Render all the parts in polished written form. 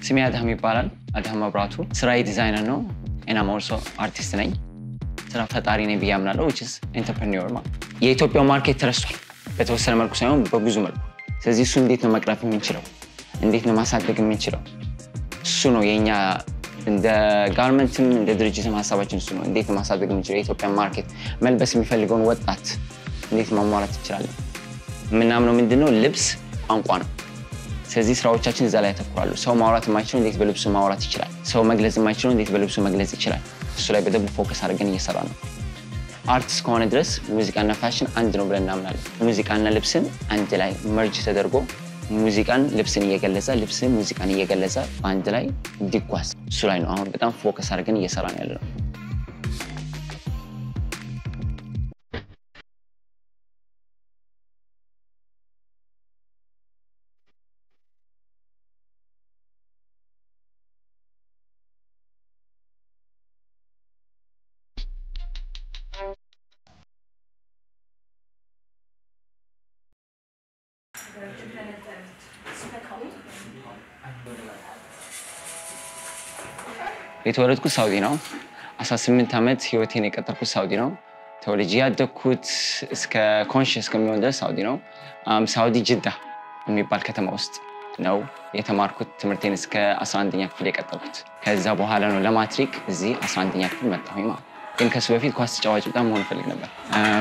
ስሜ አዳም ይባላል አዳም መብራቱ ስራዬ ዲዛይነር ነው and I'm also artist ነኝ ስራ ፈጣሪ ነኝ ብያምናለሁ which is entrepreneur የኢትዮጵያ ማርኬት ተረስቷል በተወሰነ መልኩ ሳይሆን በብዙ መልኩ ስለዚህ እሱ እንዴት ነው መቅረፍ የምንችለው እንዴት ነው ማሳደግ የምንችለው እሱ ነው የኛ እንደ ጋርመንትም እንደ ድርጅትም ሐሳባችን እሱ ነው እንዴት ነው ማሳደግ የምንችለው የኢትዮጵያ ማርኬት መልበስ የሚፈልገውን ወጣት እንዴት ማሟላት ይችላል ምናምነው ምንድነው ልብስ ቋንቋ ነው ስለዚህ ስራዎቻችን እዛ ላይ ተኩራሉ ሰው ማውራት የማይችለው እንዴት በልብሱ ማውራት ይችላል ሰው መግለጽ የማይችለው እንዴት በልብሱ መግለጽ ይችላል እሱ ላይ በደንብ ፎከስ አድርገን እየሰራን ነው አርቲስት ከሆነ ድረስ ሙዚቃና ፋሽን አንድ ነው ብለን እናምናለን ሙዚቃና ልብስን አንድ ላይ መርጅ ተደርጎ ሙዚቃን ልብስን እየገለጸ ልብስን ሙዚቃን እየገለጸ አንድ ላይ እንዲጓዝ እሱ ላይ ነው አሁን በጣም ፎከስ አድርገን እየሰራን ያለነው የተወለድኩት ሳውዲ ነው 18 አመት ህይወቴን የቀጠልኩት ሳውዲ ነው ተወልጄ ያደግኩት እስከ ኮንሺየስ ከሚሆን ድረስ ሳውዲ ነው ሳውዲ ጅዳ የሚባል ከተማ ውስጥ ነው የተማርኩት ትምህርቴን እስከ 11ኛ ክፍል የቀጠልኩት ከዛ በኋላ ነው ለማትሪክ እዚህ 11ኛ ክፍል መጣሁኝ ማለት ግን ከሱ በፊት ኳስ ተጫዋች በጣም መሆን ፈልግ ነበር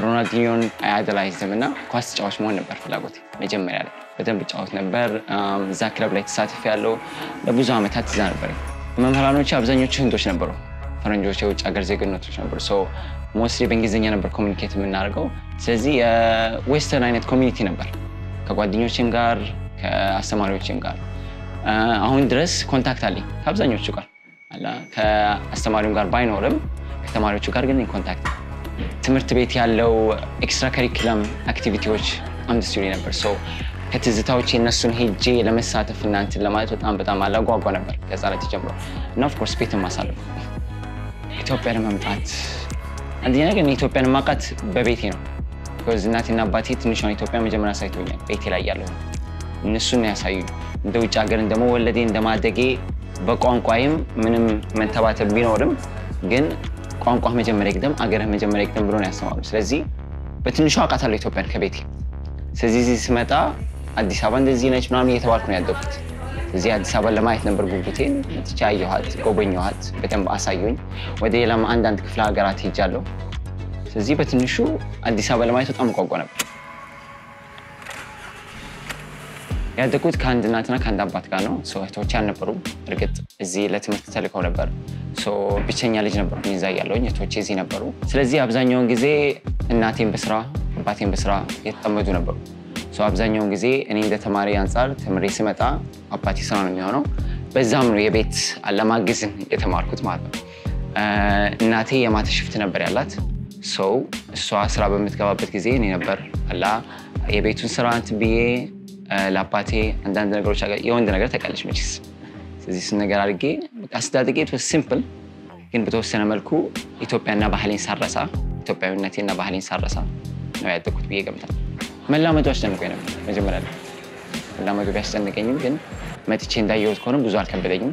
ሮናልዲኞን አይደላይዝምና ኳስ ተጫዋች መሆን ነበር ፍላጎቴ መጀመሪያ ላይ በደንብ ጫወት ነበር እዛ ክለብ ላይ ተሳትፌያለሁ ለብዙ አመታት እዛ ነበር መምህራኖች አብዛኞቹ ህንዶች ነበሩ ፈረንጆች የውጭ ሀገር ዜግነቶች ነበሩ ሶ ሞስትሊ በእንግሊዝኛ ነበር ኮሙኒኬት የምናደርገው ስለዚህ ዌስተርን አይነት ኮሚኒቲ ነበር ከጓደኞቼም ጋር ከአስተማሪዎቼም ጋር አሁን ድረስ ኮንታክት አለኝ ከአብዛኞቹ ጋር አላ ከአስተማሪውም ጋር ባይኖርም ከተማሪዎቹ ጋር ግን ኮንታክት ትምህርት ቤት ያለው ኤክስትራ ካሪኩለም አክቲቪቲዎች አንድ ስቱዲ ነበር ሶ ከትዝታዎቼ እነሱን ሄጄ ለመሳተፍ እና እንትን ለማለት በጣም አላጓጓ ነበር ከዛ ላይ ተጀምሮ እና ኦፍ ኮርስ ቤትም ማሳለፍ ኢትዮጵያ ለመምጣት አንደኛ ነገር ኢትዮጵያን ማቃት በቤቴ ነው because እናቴና አባቴ ትንሿን ኢትዮጵያ መጀመሪያ ሳይቶኛል ቤቴ ላይ ያለው እነሱን ያሳዩኝ እንደ ውጭ ሀገር እንደመወለዴ እንደማደጌ በቋንቋዬም ምንም መንተባተብ ቢኖርም ግን ቋንቋ መጀመሪያ ይቅደም አገርህ መጀመሪያ ይቅደም ብሎ ነው ያስተማሩኝ ስለዚህ በትንሿ አቃታለሁ ኢትዮጵያን ከቤቴ ስለዚህ እዚህ ስመጣ አዲስ አበባ እንደዚህ ነች ምናምን እየተባልኩ ነው ያደግኩት እዚህ አዲስ አበባ ለማየት ነበር ጉጉቴን ተቻየኋት ጎበኘኋት በደንብ አሳዩኝ ወደ ሌላም አንዳንድ ክፍለ ሀገራት ሄጃለሁ ስለዚህ በትንሹ አዲስ አበባ ለማየት በጣም ጓጓ ነበር ያደግኩት ከአንድ እናትና ከአንድ አባት ጋር ነው ሶ እህቶቼ አልነበሩም እርግጥ እዚህ ለትምህርት ተልከው ነበር ሶ ብቸኛ ልጅ ነበርኩኝ እዛ ያለሁኝ እህቶቼ እዚህ ነበሩ ስለዚህ አብዛኛውን ጊዜ እናቴን በስራ አባቴን በስራ የተጠመዱ ነበሩ ሶ አብዛኛውን ጊዜ እኔ እንደ ተማሪ አንፃር ተምሬ ስመጣ አባቴ ስራ ነው የሚሆነው በዛም ነው የቤት አለማግዝን የተማርኩት ማለት ነው እናቴ የማታ ሽፍት ነበር ያላት ሶ እሷ ስራ በምትገባበት ጊዜ እኔ ነበር አላ የቤቱን ስራ አንትብዬ ለአባቴ አንዳንድ ነገሮች የወንድ ነገር ተቀልሽ መችስ ስለዚህ እሱን ነገር አድርጌ አስተዳደጌ ሲምፕል ግን በተወሰነ መልኩ ኢትዮጵያና ባህሌን ሳረሳ ኢትዮጵያዊነቴና ባህሌን ሳረሳ ነው ያደግኩት ብዬ ገምታለሁ መላመዱ አስጨንቆኝ ነበር መጀመሪያ ላይ መላመዱ ቢያስጨንቀኝም ግን መጥቼ እንዳየሁት ከሆነ ብዙ አልከበደኝም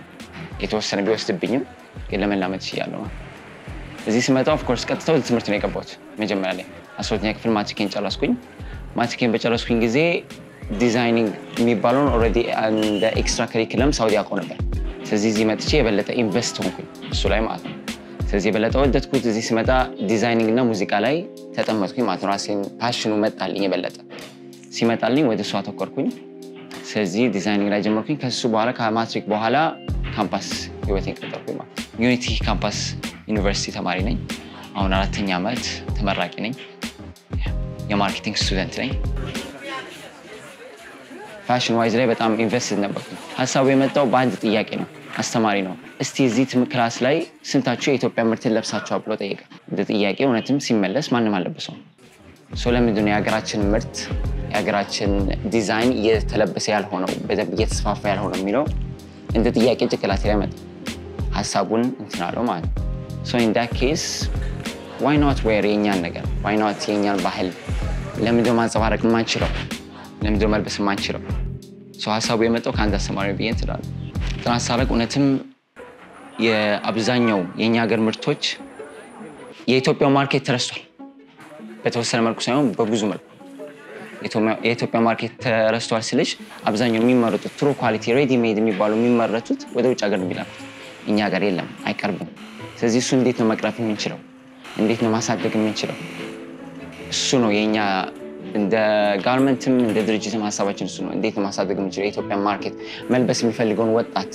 የተወሰነ ቢወስድብኝም ግን ለመላመድ ይችላል እዚህ ስመጣ ኦፍ ኮርስ ቀጥታ ወደ ትምህርት ነው የገባሁት መጀመሪያ ላይ 12ኛ ክፍል ማትሪኬን ጨረስኩኝ ማትሪኬን በጨረስኩኝ ጊዜ ዲዛይኒንግ የሚባለውን ኦሬዲ እንደ ኤክስትራ ካሪኩለም ሳውዲ አውቀው ነበር ስለዚህ እዚህ መጥቼ የበለጠ ኢንቨስት ሆንኩኝ እሱ ላይ ማለት ነው ስለዚህ የበለጠ ወደድኩት እዚህ ስመጣ ዲዛይኒንግ እና ሙዚቃ ላይ ተጠመጥኩኝ ማለት ነው ራሴን ፓሽኑ መጣልኝ የበለጠ ሲመጣልኝ ወደ እሱ አተኮርኩኝ ስለዚህ ዲዛይኒንግ ላይ ጀመርኩኝ ከሱ በኋላ ከማትሪክ በኋላ ካምፓስ ህይወቴን ቀጠልኩኝ ማለት ዩኒቲ ካምፓስ ዩኒቨርሲቲ ተማሪ ነኝ አሁን 4ኛ ዓመት ተመራቂ ነኝ የማርኬቲንግ ስቱደንት ነኝ ፋሽን ዋይዝ ላይ በጣም ኢንቨስትድ ነበርኩኝ ሐሳቡ የመጣው በአንድ ጥያቄ ነው አስተማሪ ነው እስቲ እዚህ ክላስ ላይ ስንታችሁ የኢትዮጵያ ምርትን ለብሳችሁ ብሎ ጠየቀ እንደ ጥያቄ እውነትም ሲመለስ ማንንም አልለበሰውም ሶ ለምንድን ነው የሀገራችን ምርት የሀገራችን ዲዛይን እየተለበሰ ያልሆነው በደንብ እየተስፋፋ ያልሆነው የሚለው እንደ ጥያቄ ጭንቅላቴ ላይ መጣ ሐሳቡን እንትን አለው ማለት ነው ሶ ኢን ዳት ኬስ why not wear የኛን ነገር why not የኛን ባህል ለምንድን ነው ማንጸባረቅ የማንችለው ለምንድን ነው መልበስ የማንችለው ሶ ሐሳቡ የመጣው ከአንድ አስተማሪ ብዬ እንትላል ጥናት ሳረግ እውነትም የአብዛኛው የኛ ሀገር ምርቶች የኢትዮጵያ ማርኬት ተረስቷል በተወሰነ መልኩ ሳይሆን በብዙ መልኩ የኢትዮጵያ ማርኬት ተረስቷል ስለሽ አብዛኛው የሚመረጡት ትሩ ኳሊቲ ሬዲ ሜድ የሚባሉ የሚመረቱት ወደ ውጭ ሀገር የሚላኩት እኛ ሀገር የለም አይቀርብም ስለዚህ እሱ እንዴት ነው መቅረፍ የምንችለው እንዴት ነው ማሳደግ የምንችለው እሱ ነው የኛ እንደ ጋርመንትም እንደ ድርጅትም ሐሳባችን እሱ ነው እንዴት ነው ማሳደግ የምንችለው የኢትዮጵያ ማርኬት መልበስ የሚፈልገውን ወጣት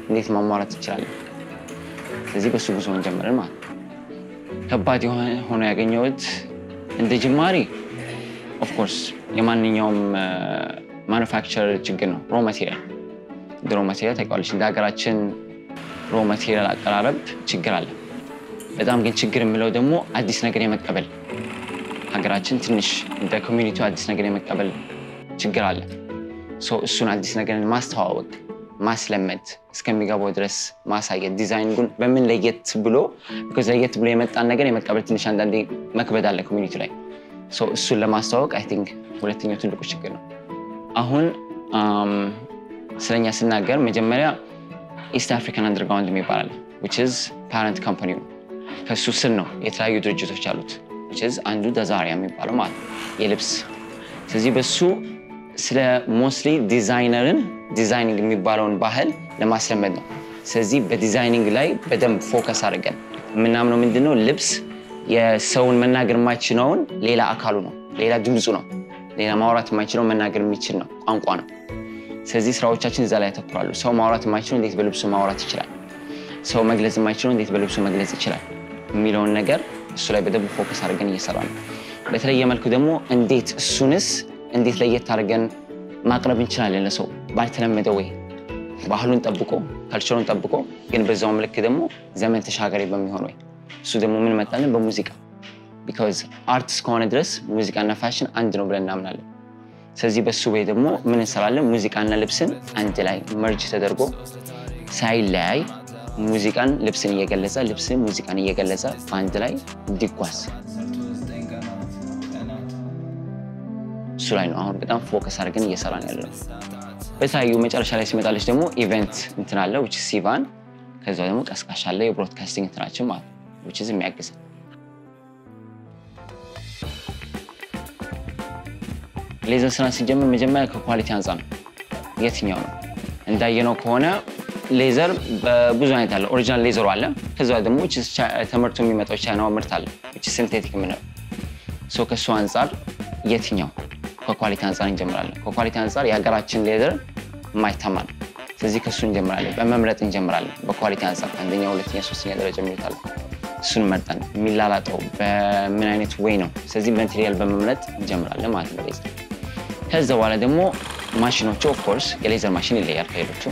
እንዴት ማሟላት ይችላል ስለዚህ በሱ ብዙ እንጀምራለን ማለት ከባድ ሆኖ ያገኘሁት እንደ ጅማሬ of course የማንኛውም ማኑፋክቸር ችግር ነው raw material ታውቃለሽ እንደ ሀገራችን raw material አቀራረብ ችግር አለ በጣም ግን ችግር የሚለው ደግሞ አዲስ ነገር የመቀበል ሀገራችን ትንሽ እንደ ኮሚኒቲ አዲስ ነገር የመቀበል ችግር አለ እሱን አዲስ ነገርን ማስተዋወቅ ማስለመድ እስከሚገባው ድረስ ማሳየት ዲዛይኑን በምን ለየት ብሎ because ለየት ብሎ የመጣን ነገር የመቀበል ትንሽ አንዳንዴ መክበድ አለ ኮሚኒቲ ላይ እሱን ለማስተዋወቅ I think ሁለተኛው ትልቁ ችግር ነው አሁን ስለኛ ስናገር መጀመሪያ East African Underground የሚባል which is parent company ከሱ ስር ነው የተለያዩ ድርጅቶች አሉት which is አንዱ ዳዛሪያ የሚባለው ማለት የልብስ ስለዚህ በሱ ስለ ሞስትሊ ዲዛይኒንግ የሚባለውን ባህል ለማስለመድ ነው ስለዚህ በዲዛይኒንግ ላይ በደንብ ፎከስ አድርገን ምናምነው ምንድነው ልብስ የሰውን መናገር የማይችለውን ሌላ አካሉ ነው ሌላ ድምጹ ነው ሌላ ማውራት የማይችለው መናገር የሚችል ነው ቋንቋ ነው ስለዚህ ስራዎቻችን እዛ ላይ ተኩራሉ ሰው ማውራት የማይችለው እንዴት በልብሱ ማውራት ይችላል ሰው መግለጽ የማይችለው እንዴት በልብሱ መግለጽ ይችላል የሚለውን ነገር እሱ ላይ በደንብ ፎከስ አድርገን እየሰራን ነው በተለየ መልኩ ደግሞ እንዴት ለየት አድርገን ማቅረብ እንችላለን ለሰው ባልተለመደ ወይ ባህሉን ጠብቆ ካልቸሩን ጠብቆ ግን በዛው መልክ ደግሞ ዘመን ተሻጋሪ በሚሆን ወይ እሱ ደግሞ ምን መጣልን በሙዚቃ because art እስከሆነ ድረስ ሙዚቃና ፋሽን አንድ ነው ብለን እናምናለን ስለዚህ በሱ ወይ ደግሞ ምን እንሰራለን ሙዚቃና ልብስን አንድ ላይ መርጅ ተደርጎ ሳይለያይ ሙዚቃን ልብስን እየገለጸ ልብስን ሙዚቃን እየገለጸ አንድ ላይ እንዲጓዝ እሱ ላይ ነው አሁን በጣም ፎከስ አድርገን እየሰራን ያለነው በታዩ መጨረሻ ላይ ሲመጣለች ደግሞ ኢቨንት እንትን አለ which is ሲቫን ከዛ ደግሞ ቀስቃሽ አለ የብሮድካስቲንግ እንትናችን ማለት which is የሚያግዝ ሌዘር ስራ ሲጀምር መጀመሪያ ከኳሊቲ አንፃር ነው የትኛው ነው እንዳየነው ከሆነ ሌዘር በብዙ አይነት አለ ኦሪጂናል ሌዘር አለ ከዛ ደግሞ which is ተመርቶ የሚመጣው ቻይናው ምርት አለ which is ሲንቴቲክ ምንለው ከሱ አንፃር የትኛው ከኳሊቲ አንፃር እንጀምራለን ከኳሊቲ አንፃር የሀገራችን ሌዘር ማይታማ ነው ስለዚህ ከሱ እንጀምራለን በመምረጥ እንጀምራለን በኳሊቲ አንፃር አንደኛ ሁለተኛ ሶስተኛ ደረጃ የሚሉታል እሱን መርጠን የሚላላጠው በምን አይነት ወይ ነው ስለዚህ ማቴሪያል በመምረጥ እንጀምራለን ማለት ነው ሌዘር ከዛ በኋላ ደግሞ ማሽኖቹ of course የሌዘር ማሽን ይለያል ከሌሎቹ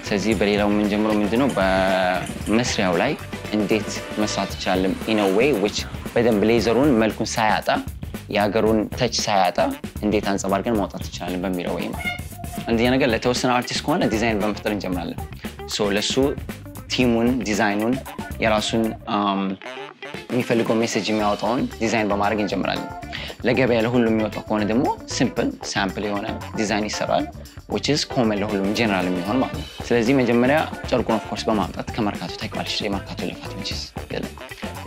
ስለዚህ በሌላው ምን ጀምሮ ምንድነው በመስሪያው ላይ እንዴት መስራት ይችላል in a way which በደንብ ሌዘሩን መልኩን ሳያጣ የሀገሩን ተች ሳያጣ እንዴት አንጸባርቀን ማውጣት ይችላል በሚለው ወይ ማለት አንደኛ ነገር ለተወሰነ አርቲስት ከሆነ ዲዛይን በመፍጠር እንጀምራለን ለሱ ቲሙን ዲዛይኑን የራሱን የሚፈልገው ሜሴጅ የሚያወጣውን ዲዛይን በማድረግ እንጀምራለን ለገበያ ለሁሉም የሚወጣው ከሆነ ደግሞ ሲምፕል ሳምፕል የሆነ ዲዛይን ይሰራል which is common ለሁሉም ጀነራል የሚሆን ማለት ነው ስለዚህ መጀመሪያ ጨርቁን of course በማምጣት ከመርካቶ ታይቋልሽ የመርካቶ ልፋት which is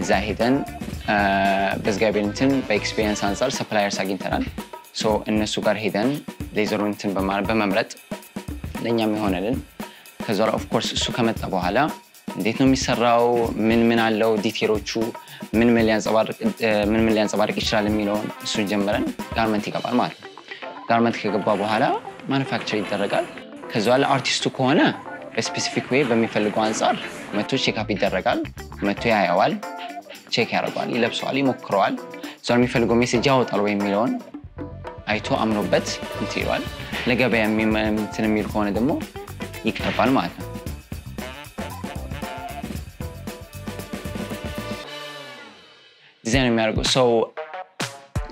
እዛ ሄደን በዝጋቢንትን በኤክስፒሪየንስ አንፃር ሰፕላየርስ አግኝተናል እነሱ ጋር ሄደን ሌዘሩን በመምረጥ ለኛም ይሆነልን ከዛ of course እሱ ከመጣ በኋላ እንዴት ነው የሚሰራው ምን አለው ዲቴሎቹ ምን ሊያንጸባርቅ ይችላል የሚለውን እሱን ጀምረን ጋርመንት ይገባል ማለት ነው ጋርመንት ከገባ በኋላ ማኑፋክቸር ይደረጋል ከዛ ለአርቲስቱ ከሆነ በስፔሲፊክ ዌይ በሚፈልገው አንፃር መቶ ቼክ አፕ ይደረጋል መቶ ያያዋል ቼክ ያደርጋል ይለብሰዋል ይሞክረዋል ዛሬ የሚፈልገው ሜሴጅ ያወጣል ወይ የሚለውን አይቶ አምኖበት እንትይዋል ለገበያ የሚል ከሆነ ደግሞ ይቀርባል ማለት ነው ዲዛይን የሚያደርገው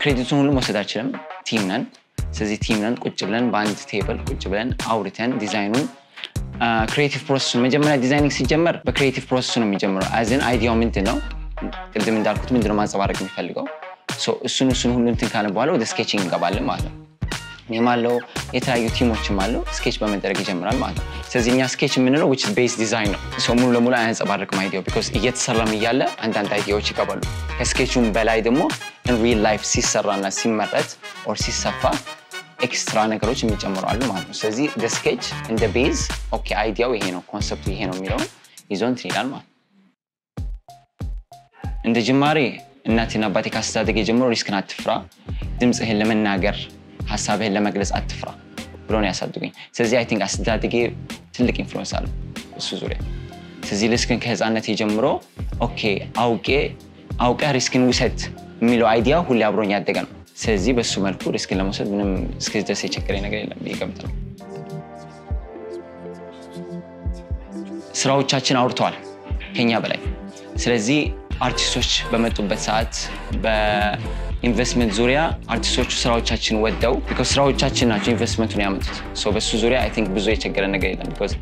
ክሬዲቱን ሁሉ መውሰድ አልችልም ቲም ነን ስለዚህ ቲም ነን ቁጭ ብለን በአንድ ቴብል ቁጭ ብለን አውርተን ዲዛይኑን ክሬቲቭ ፕሮሰስ መጀመሪያ ዲዛይኒንግ ሲጀመር በክሬቲቭ ፕሮሰስ ነው የሚጀምረው አዝን አይዲያው ምንድነው ቅድም እንዳልኩት ምንድነው ማንጸባረቅ የሚፈልገው እሱን ሁሉ እንትን ካለ በኋላ ወደ ስኬቺንግ እንገባለን ማለት ነው እኔም አለው የተለያዩ ቲሞችም አለው ስኬች በመደረግ ይጀምራል ማለት ነው ስለዚህ እኛ ስኬች የምንለው which is base design ነው ሰው ሙሉ ለሙሉ አያንጸባርቅም አይዲያው because እየተሰራም እያለ አንዳንድ አይዲያዎች ይቀበሉ ከስኬቹም በላይ ደግሞ in real life ሲሰራና ሲመረት or ሲሰፋ ኤክስትራ ነገሮች የሚጨምሩ አሉ ማለት ነው ስለዚህ the sketch in the base okay አይዲያው ይሄ ነው ኮንሰፕቱ ይሄ ነው የሚለው ይዞን ይላል ማለት እንደ ጅማሬ እናቴና አባቴ ካስተዳደገ ጀምሮ ሪስክን አትፍራ ድምጽህን ለመናገር ሐሳብህን ለመግለጽ አትፍራ ብሎ ነው ያሳደገኝ ስለዚህ I think አስተዳደጌ ትልቅ ኢንፍሉዌንስ አለው እሱ ዙሪያ ስለዚህ ሪስክን ከህፃንነቴ ጀምሮ ኦኬ አውቄ ሪስክን ውሰድ የሚለው አይዲያ ሁሌ አብሮኝ ያደገ ነው ስለዚህ በሱ መልኩ ሪስክን ለመውሰድ ምንም እስከዚህ ድረስ የቸገረኝ ነገር የለም ይገምታል ስራዎቻችን አውርተዋል ከኛ በላይ ስለዚህ አርቲስቶች በመጡበት ሰዓት በኢንቨስትመንት ዙሪያ አርቲስቶቹ ስራዎቻችን ወደው because ስራዎቻችን ናቸው ኢንቨስትመንቱን ያመጡት so በሱ ዙሪያ I think ብዙ የቸገረ ነገር የለም because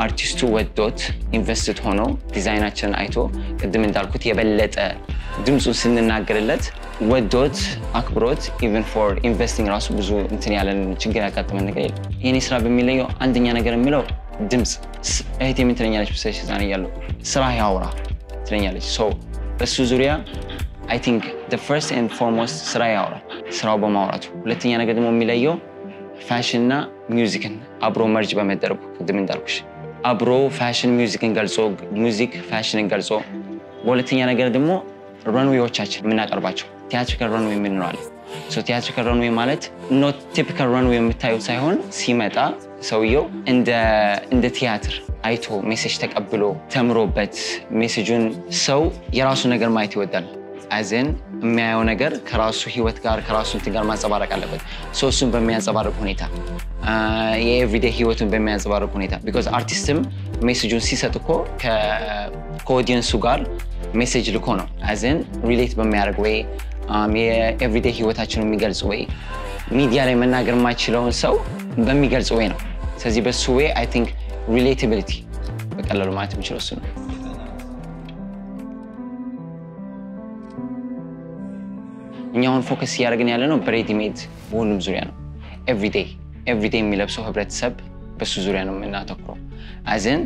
አርቲስቱ ወዶት ኢንቨስትድ ሆኖ ዲዛይናችንን አይቶ ቅድም እንዳልኩት የበለጠ ድምጹን ስንናገርለት ወዶት አክብሮት even for investing ራሱ ብዙ እንትን ያለን ችግር ያጋጠመን ነገር የለም የኔ ስራ በሚለየው አንደኛ ነገር የሚለው ድምጽ እህቴ ምን ትለኛለች ብሰሽ ዛሬ ያለው ስራ ያውራ ትለኛለች so በሱ ዙሪያ I think the first and foremost ስራ ያውራ ስራው በማውራቱ ሁለተኛ ነገር ደግሞ የሚለየው ፋሽን እና ሚውዚክን አብሮ መርጅ በመደረጉ ቅድም እንዳልኩሽ አብሮ ፋሽን ሚውዚክን ገልጾ ሙዚክ ፋሽንን ገልጾ በሁለተኛ ነገር ደግሞ ራንዌዎቻችን የምናቀርባቸው ቲያትሪካል ራንዌይ የምንለው so ቲያትሪካል ራንዌይ ማለት not typical runway የምታዩት ሳይሆን ሲመጣ ሰውየው እንደ ቲያትር አይቶ ሜሴጅ ተቀብሎ ተምሮበት ሜሴጁን ሰው የራሱ ነገር ማየት ይወዳል አዘን የሚያየው ነገር ከራሱ ህይወት ጋር ከራሱ እንትን ጋር ማንጸባረቅ አለበት so እሱን በሚያንጸባርቅ ሁኔታ የኤቭሪዴይ ህይወቱን በሚያንጸባርቅ ሁኔታ because አርቲስትም ሜሴጁን ሲሰጥኮ ከኦዲየንሱ ጋር ሜሴጅ ልኮ ነው አዘን ሪሌት በሚያደርግ ወይ የኤቭሪዴይ ህይወታችንን የሚገልጽ ወይ ሚዲያ ላይ መናገር የማይችለውን ሰው በሚገልጽ ወይ ነው ስለዚህ በሱ ወይ I think relatability በቀላሉ ማለት የምችለው እሱ ነው እኛውን ፎከስ ያደርገን ያለ ነው በሬዲ ሜድ በሁሉም ዙሪያ ነው ኤቭሪዴይ የሚለብሰው ህብረተሰብ በሱ ዙሪያ ነው የምናተኩረው አዘን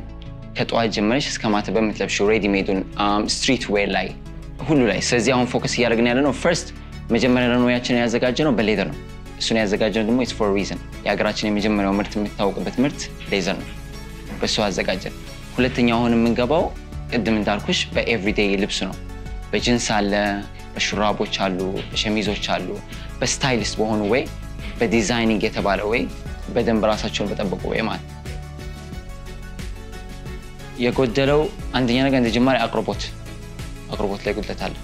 ከጠዋት ጀምረሽ እስከ ማታ በምትለብሽው ሬዲ ሜዱን ስትሪት ዌር ላይ ሁሉ ላይ ስለዚህ አሁን ፎከስ ያደርገን ያለ ነው ፈርስት መጀመሪያ ነው ያዘጋጀነው በሌዘር ነው እሱን ያዘጋጀነው ደግሞ it's for a reason የሀገራችን የመጀመሪያው ምርት የምታወቅበት ምርት ሌዘር ነው በሱ አዘጋጀን ሁለተኛው አሁን የምንገባው ቅድም እንዳልኩሽ በኤቭሪዴይ ልብስ ነው በጂንስ አለ በሹራቦች አሉ በሸሚዞች አሉ በስታይሊስት በሆኑ ወይ በዲዛይኒንግ የተባለ ወይ በደንብ ራሳቸውን በጠበቁ ወይ ማለት የጎደለው አንደኛ ነገር እንደጀማሪ አቅርቦት ላይ ጉድለት አለ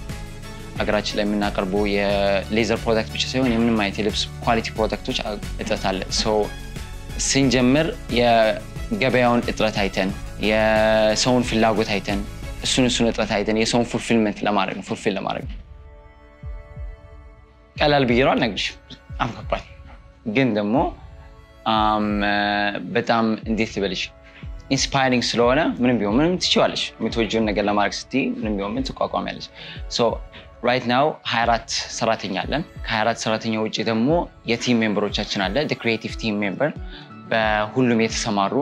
አገራችን ላይ የምናቀርበው የሌዘር ፕሮዳክት ብቻ ሳይሆን የምንም አይነት የልብስ ኳሊቲ ፕሮዳክቶች እጥረት አለ so ስንጀምር የገበያውን እጥረት አይተን የሰውን ፍላጎት አይተን እሱን እጥረት አይተን የሰውን ፉልፊልመንት ለማድረግ ቀላል ቢይራል ነግርሽ አምከባል ግን ደግሞ በጣም እንዴት ልበልሽ ኢንስፓይሪንግ ስለሆነ ምንም ትችዋለሽ የምትወጂውን ነገር ለማድረግ ስትይ ምንም ቢሆን ምን ትቋቋሚያለሽ so right now 24 ሰራተኛ አለን ከ24 ሰራተኛ ውጪ ደግሞ የቲም ሜምበሮቻችን አለ the creative team member በሁሉም የተሰማሩ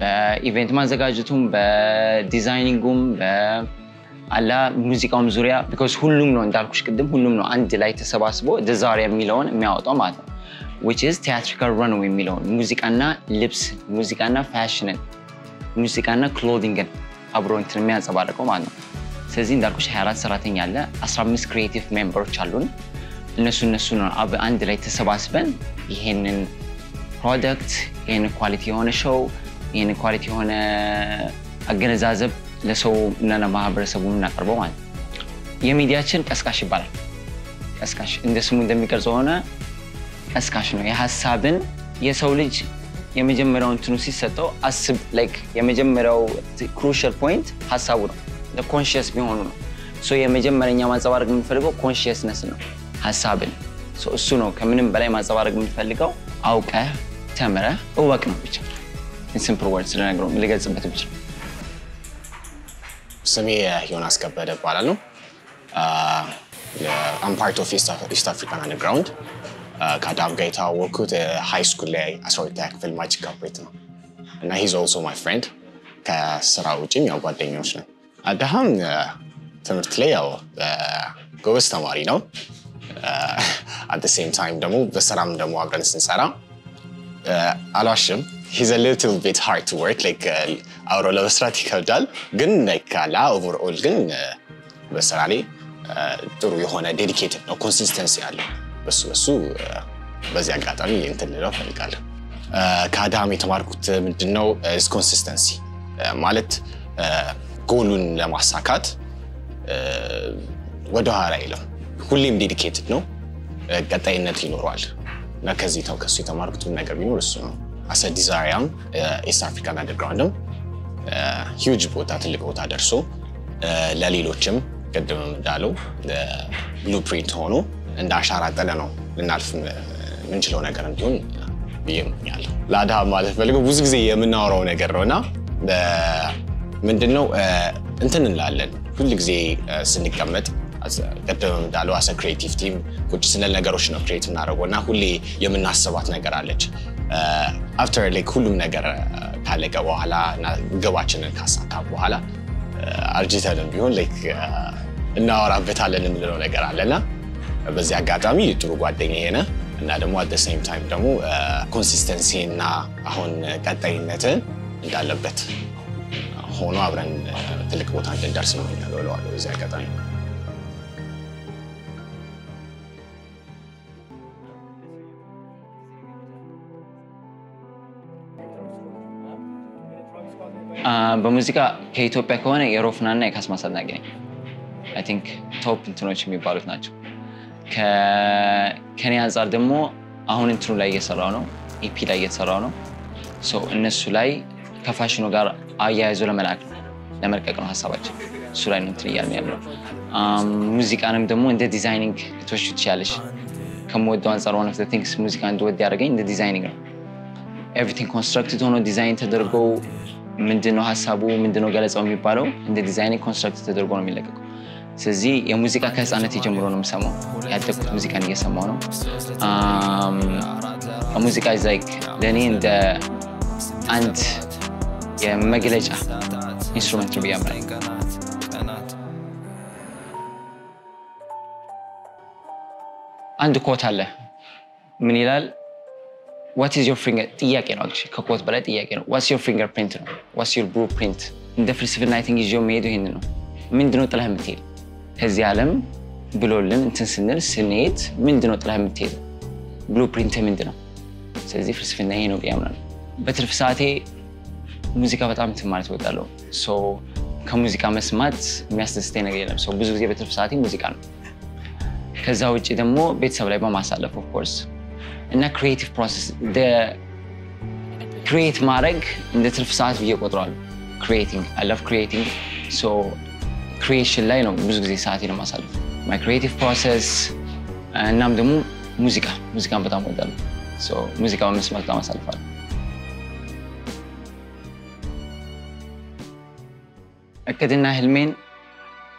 በኢቨንት ማዘጋጀቱም በዲዛይኒንጉም በአላ ሙዚቃውም ዙሪያ because ሁሉም ነው እንዳልኩሽ ቅድም ሁሉም ነው አንድ ላይ ተሰባስቦ ደዛር የሚለውን የሚያወጣው ማለት ነው which is theatrical runway የሚለውን ሙዚቃና ልብስ ሙዚቃና ፋሽንን ሙዚቃና ክሎዚንግን አብሮ እንትን የሚያንጸባርቀው ማለት ነው ስለዚህ እንዳልኩሽ 24 ሰራተኛ አለ 15 ክሪኤቲቭ ሜምበሮች አሉን እነሱ ነው አንድ ላይ ተሰባስበን ይሄንን ፕሮዳክት ይሄን ኳሊቲ የሆነ ሾው ይሄን ኳሊቲ የሆነ አገነዛዘብ ለሰው እና ለማህበረሰቡ እናቀርበው ማለት የሚዲያችን ቀስቃሽ ይባላል ቀስቃሽ እንደ ስሙ እንደሚቀርጸው ሆነ ቀስቃሽ ነው የሐሳብን የሰው ልጅ የመጀመሪያው እንትኑ ሲሰጠው አስብ ላይክ የመጀመሪያው ክሩሻል ፖይንት ሐሳቡ ነው ለኮንሺየስ ቢሆኑ ነው ሶ የመጀመሪያኛ ማንጸባረቅ የምንፈልገው ኮንሺየስነስ ነው ሐሳብን ሶ እሱ ነው ከምንም በላይ ማንጸባረቅ የምንፈልገው አውቀህ ተምረህ እወቅ ነው ብቻ in simple words ለነገሩ ልገልጽበት ብቻ ስሜ ዮናስ ከበደ ይባላል ነው I'm part of East African Underground ከአዳም ጋር የተዋወቅኩት ሃይ ስኩል ላይ 12ኛ ክፍል ማጂክ ካፕሬት ነው እና he's also my friend ከስራ ውጪም ያው ጓደኞች ነን አዳም ትምህርት ላይ ያው ጎበዝ ተማሪ ነው at the same time ደግሞ በስራም ደግሞ አብረን ስንሰራ አላሽም he's a little bit hard to work like አውሮ ለመስራት ይከብዳል ግን like አላ overall ግን በስራ ላይ ጥሩ የሆነ dedicated ነው consistency አለው በሱ በዚህ አጋጣሚ እንትን ነው ፈልጋለሁ ከአዳም የተማርኩት ምንድነው is consistency ማለት ጎሉን ለማሳካት ወደ ኋላ አይልም ሁሌም dedicated ነው ቀጣይነት ይኖራል እና ከዚህ ከሱ የተማርኩት ነገር ቢኖር እሱ ነው as a designer East African Underground huge ቦታ ትልቅ ቦታ ደርሶ ለሌሎችም ቀደም እንዳለው blueprint ሆኖ እንደ አሻራ ጠለ ነው ልናልፍ ምንችለው ነገር እንዲሆን ብየኛለሁ ለአዳም ማለት ፈልገው ብዙ ጊዜ የምናወራው ነገር ነውና ምንድነው እንትን እንላለን ሁሉ ጊዜ ስንቀመጥ ቀደም እንዳለው as a creative team ቁጭ ስንል ነገሮች ነው create እናደርገውና ሁሌ የምናስባት ነገር አለች after like ሁሉም ነገር ካለቀ በኋላ ግባችንን ካሳካ በኋላ አርጂታለን ቢሆን like እናወራበታለን የምንለው ነገር አለና በዚህ አጋጣሚ ጥሩ ጓደኛዬ ነህ እና ደግሞ at the same time ደግሞ consistency እና አሁን ቀጣይነትን እንዳለበት ሆኖ አብረን ትልቅ ቦታ እንደርስ ነው ያለው በዚህ አጋጣሚ በሙዚቃ ከኢትዮጵያ ከሆነ የሮፍናና የካስማስ አድናቂ ነኝ I think ቶፕ እንትኖች የሚባሉት ናቸው ከኔ አንፃር ደግሞ አሁን እንትኑ ላይ እየሰራው ነው ኢፒ ላይ እየሰራው ነው ሶ እነሱ ላይ ከፋሽኑ ጋር አያይዞ ለመልቀቅ ነው ሐሳባችን እሱ ላይ ነው እንትን ያለው ሙዚቃንም ደግሞ እንደ ዲዛይኒንግ ልትወስዱ ትችላለሽ ከመወደው አንፃር one of the things ሙዚቃ እንደወድ ያደረገኝ እንደ ዲዛይኒንግ ነው everything constructed ሆኖ ዲዛይን ተደርጎ ምንድነው ሐሳቡ ምንድነው ገለጻው የሚባለው እንደ ዲዛይኒንግ ኮንስትራክት ተደርጎ ነው የሚለቀቀው ስለዚህ የሙዚቃ ከህፃነት ጀምሮ ነው የምሰማው ያደኩት ሙዚቃን እየሰማው ነው ሙዚቃ is like ለኔ እንደ አንድ የመግለጫ ኢንስትሩመንት ነው ብያምናለሁ አንድ ኮት አለ ምን ይላል what is your finger ጥያቄ ነው actually ከኮት በላይ ጥያቄ ነው what's your fingerprint ነው what's your blueprint እንደ ፍልስፍና I think ይዤው መሄዱ ይሄን ነው ምንድነው ጥላህ የምትሄድ ከዚህ ዓለም ብሎልን እንትን ስንሄድ ምንድነው ጥላህ የምትሄድ blueprint ምንድነው ስለዚህ ፍልስፍና ይሄ ነው ብያምናለሁ በትርፍ ሰዓቴ ሙዚቃ በጣም ትማርት ወጣለው ሶ ከሙዚቃ መስማት የሚያስደስተኝ ነገር የለም ሶ ብዙ ጊዜ በትርፍ ሰዓቴ ሙዚቃ ነው ከዛ ውጪ ደግሞ ቤተሰብ ላይ በማሳለፍ of course እና creative process the create ማድረግ እንደ ትርፍ ሰዓት እየቆጥራለሁ creating I love creating so creation ላይ ነው ብዙ ጊዜ ሰዓቴን ማሳለፍ my creative process እናም ደግሞ ሙዚቃን በጣም ወዳለሁ so ሙዚቃ በመስማት በጣም አሳልፋለሁ እቅድና ህልሜን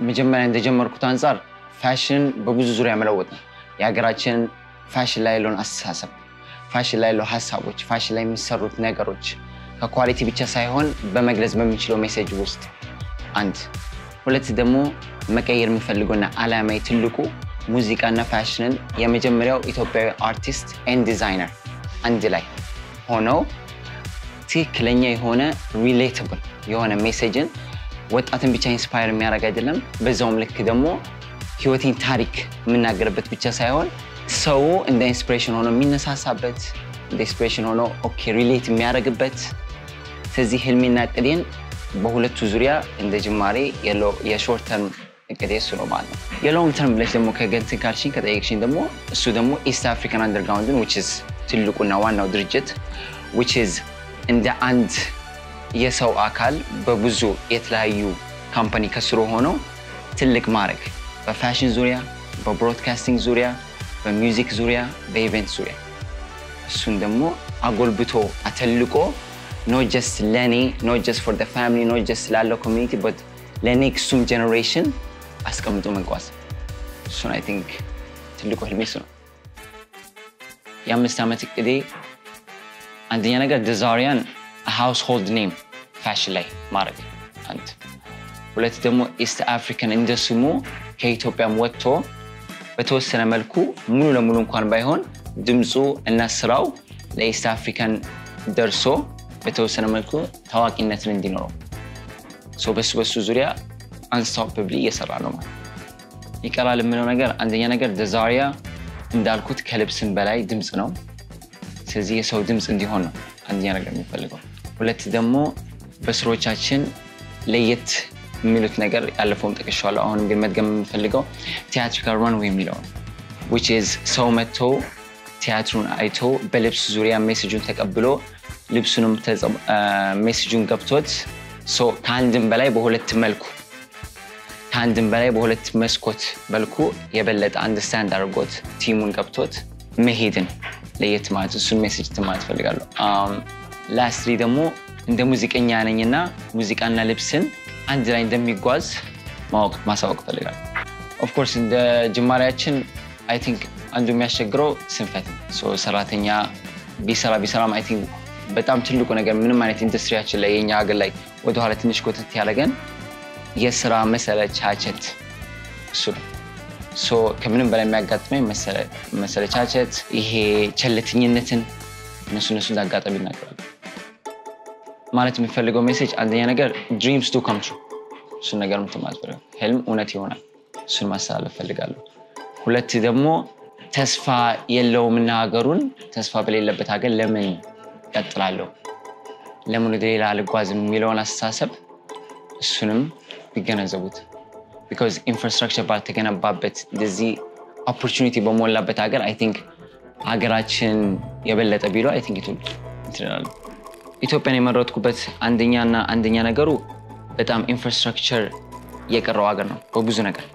መጀመሪያ እንደጀመርኩት አንፃር ፋሽን በብዙ ዙሪያ መለወጥ ነው የሀገራችን ፋሽን ላይ ያለውን አስተሳሰብ ፋሽን ላይ ያለው ሐሳቦች ፋሽን ላይ የሚሰሩት ነገሮች ከኳሊቲ ብቻ ሳይሆን በመግለጽ በሚችለው ሜሴጅ ውስጥ አንድ ሁለት ደግሞ መቀየር የምፈልገውና ዓላማዬ ትልቁ ሙዚቃና ፋሽንን የመጀመሪያው ኢትዮጵያዊ አርቲስት ኤንድ ዲዛይነር አንድ ላይ ሆነው ትክክለኛ የሆነ ሪሌተብል የሆነ ሜሴጅን ወጣትን ብቻ ኢንስፓየር የሚያደርግ አይደለም በዛውም ልክ ደግሞ ህይወቴን ታሪክ የምናገርበት ብቻ ሳይሆን ሰው እንደ ኢንስፒሬሽን ሆኖ የሚነሳሳበት እንደ ኢንስፒሬሽን ሆኖ ኦኬ ሪሌት የሚያደርግበት ስለዚህ ህልሜና እቅዴን በሁለቱ ዙሪያ እንደ ጅማሬ የሾርት ተርም እቅዴ እሱ ነው ማለት ነው የሎንግ ተርም ብለሽ ደግሞ ከገንትን ካልሽኝ ከጠየቅሽኝ ደግሞ እሱ ደግሞ ኢስት አፍሪካን አንደርግራውንድን which is ትልቁና ዋናው ድርጅት which is እንደ አንድ የሰው አካል በብዙ የተለያዩ ካምፓኒ ከስሩ ሆኖ ትልቅ ማድረግ በፋሽን ዙሪያ በብሮድካስቲንግ ዙሪያ በሚውዚክ ዙሪያ በኢቨንት ዙሪያ እሱን ደግሞ አጎልብቶ አተልቆ not just ለኔ not just for the family not just ላለው community but ለኔክስት generation አስቀምጦ መንቋስ እሱን I think ትልቁ ህልሜ እሱ ነው የ5 ዓመት እቅዴ አንደኛ ነገር ዲዛሪያን household name fashion ላይ ማድረግ አንድ ሁለት ደግሞ ኢስት አፍሪካን እንደስሙ ከኢትዮጵያም ወጥቶ በተወሰነ መልኩ ሙሉ ለሙሉ እንኳን ባይሆን ድምጹ እና ስራው ለኢስት አፍሪካን ደርሶ በተወሰነ መልኩ ታዋቂነትን እንዲኖረው በሱ ዙሪያ unstoppably እየሰራ ነው ማለት ይቀራል የምለው ነገር አንደኛ ነገር ዲዛሪያ እንዳልኩት ከልብስም በላይ ድምጽ ነው ስለዚህ የሰው ድምጽ እንዲሆን ነው አንደኛ ነገር የሚፈልገው ሁለት ደግሞ በስሮቻችን ለየት የሚሉት ነገር ያለፈውም ተከሻለ አሁን ግን መድገም የምፈልገው theatrical runway የሚለው which is ሰው መጥቶ ቲያትሩን አይቶ በልብስ ዙሪያ ሜሴጁን ተቀብሎ ልብሱንም ሜሴጁን ገብቶት ከአንድም በላይ በሁለት መልኩ ከአንድም በላይ በሁለት መስኮት መልኩ የበለጠ አንደርስታንድ አድርጎት ቲሙን ገብቶት መሄድን ለየት ማለት እሱን ሜሴጅ ተማት ፈልጋለሁ ላስትሊ ደግሞ እንደ ሙዚቀኛ ነኝና ሙዚቃና ልብስን አንድ ላይ እንደሚጓዝ ማሳወቅ ፈልጋለሁ of course እንደ ጅማሬያችን I think አንዱ የሚያስቸግረው ስንፈት ሰራተኛ ቢሰራም I think በጣም ትልቁ ነገር ምንም አይነት ኢንዱስትሪያችን ላይ የኛ ሀገር ላይ ወደ ኋላ ትንሽ ኮተት ያለገን የሥራ መሰለቻቸት እሱ ከምንም በላይ የሚያጋጥመኝ መሰለቻቸት ይሄ ቸልተኝነትን እነሱ እንዳጋጣሚ ይናገራሉ ማለት የሚፈልገው ሜሴጅ አንደኛ ነገር dreams do come true እሱ ነገር ምትማጽበው ህልም እውነት ይሆናል እሱን ማስተላለፍ ፈልጋለሁ ሁለት ደግሞ ተስፋ የለውምና ሀገሩን ተስፋ በሌለበት ሀገር ለምን ቀጥላለሁ ለምን ወደ ሌላ አልጓዝም የሚለውን አስተሳሰብ እሱንም ቢገነዘቡት because infrastructure ባልተገነባበት እንደዚህ opportunity በሞላበት ሀገር I think ሀገራችን የበለጠ ቢሎ I think ይችላል ኢትዮጵያን የመረጥኩበት አንደኛ ነገሩ በጣም ኢንፍራስትራክቸር የቀረው ሀገር ነው በብዙ ነገር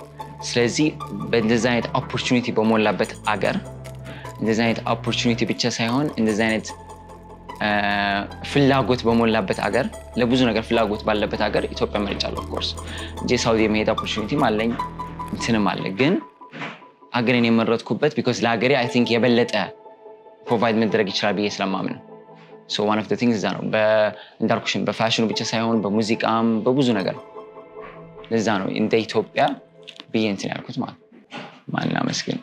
ስለዚህ በእንደዚህ አይነት opportunity በሞላበት ሀገር እንደዚህ አይነት opportunity ብቻ ሳይሆን እንደዚህ አይነት ፍላጎት በሞላበት ሀገር ለብዙ ነገር ፍላጎት ባለበት ሀገር ኢትዮጵያ መርጫለሁ of course እንጂ ሳውዲ የመሄድ opportunity ማለኝ እንትንም አለ ግን ሀገርን የመረጥኩበት because ለሀገሬ I think የበለጠ provide መድረግ ይችላል ብዬ ስለማምን so one of the things that እንዳልኩሽን በፋሽኑ ብቻ ሳይሆን በሙዚቃም በብዙ ነገር ለዛ ነው እንደ ኢትዮጵያ ብዬ እንትን ያልኩት ማንና መስኪን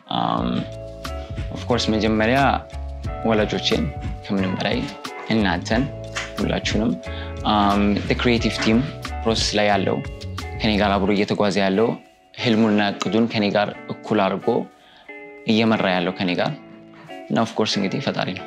of course መጀመሪያ ወላጆቼን ከምንም በላይ እናንተን ሁላችሁንም the creative team process ላይ ያለው ከኔ ጋር አብሮ እየተጓዘ ያለው ህልሙና እቅዱን ከኔ ጋር እኩል አድርጎ እየመራ ያለው ከኔ ጋር እና of course እንግዲህ ፈጣሪ ነው